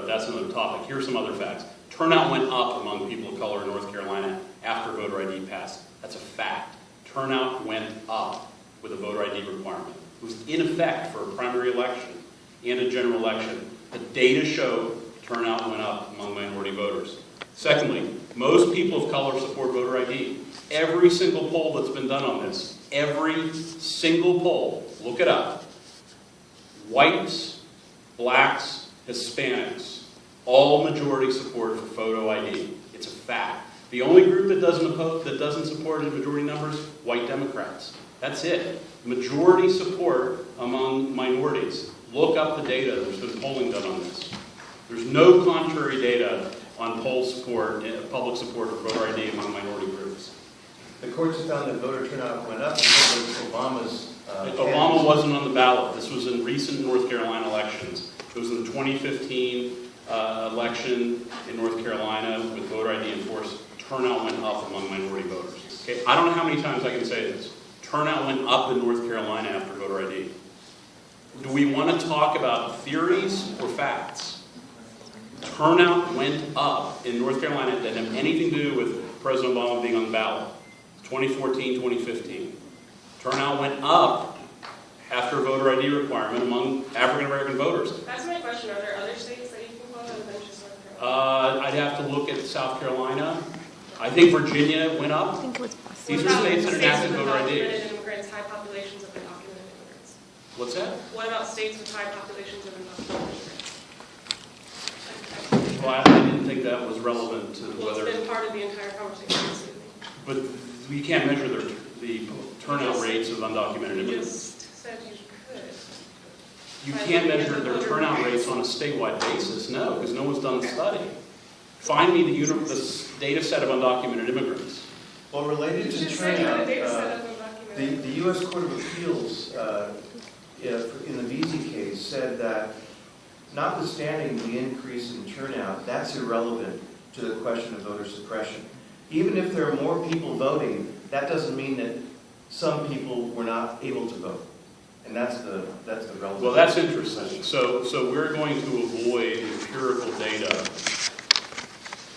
but that's another topic. Here's some other facts. Turnout went up among people of color in North Carolina after voter ID passed. That's a fact. Turnout went up with a voter ID requirement. It was in effect for a primary election and a general election. The data show turnout went up among minority voters. Secondly, most people of color support voter ID. Every single poll that's been done on this, every single poll, look it up. Whites, blacks, Hispanics, all majority support for photo ID. It's a fact. The only group that doesn't support in majority numbers, white Democrats. That's it. Majority support among minorities. Look up the data. There's been polling done on this. There's no contrary data on poll support, public support for voter ID among minority groups. The courts have found that voter turnout went up because of Obama's Obama wasn't on the ballot. This was in recent North Carolina elections. It was in the 2015 election in North Carolina with voter ID enforced. Turnout went up among minority voters. Okay, I don't know how many times I can say this. Turnout went up in North Carolina after voter ID. Do we want to talk about theories or facts? Turnout went up in North Carolina. It didn't have anything to do with President Obama being on the ballot. 2014, 2015. Turnout went up after a voter ID requirement among African American voters. That's my question. Are there other states that you can quote other than just North Carolina? I'd have to look at South Carolina. I think Virginia went up. These are states that enacted voter ID. Immigrants, high populations of undocumented immigrants. What's that? What about states with high populations of undocumented immigrants? Well, I didn't think that was relevant to whether. It's been part of the entire conversation. But you can't measure the turnout rates of undocumented You immigrants. just said you could. You can't measure their turnout rates on a statewide basis, no, because no one's done the study. Find me the data set of undocumented immigrants. Well, related to turnout, the U.S. Court of Appeals, in the Veazey case, said that notwithstanding the increase in turnout, that's irrelevant to the question of voter suppression. Even if there are more people voting, that doesn't mean that some people were not able to vote. And that's the relevant. Well, that's interesting. So we're going to avoid empirical data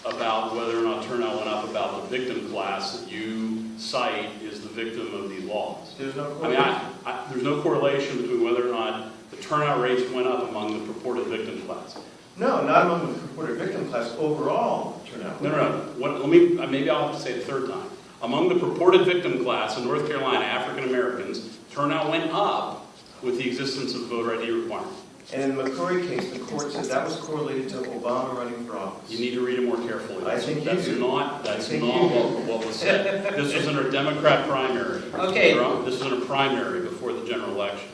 about whether or not turnout went up about the victim class that you cite is the victim of these laws. There's no correlation. There's no correlation between whether or not the turnout rates went up among the purported victim class. No, not among the purported victim class. Overall turnout. No. Maybe I'll have to say it a third time. Among the purported victim class in North Carolina, African Americans, turnout went up with the existence of the voter ID requirement. And in the McCrory case, the court said that was correlated to Obama running for office. You need to read it more carefully. I think that's you do. not what was said. This was in a Democrat primary. Okay. This was in a primary before the general election.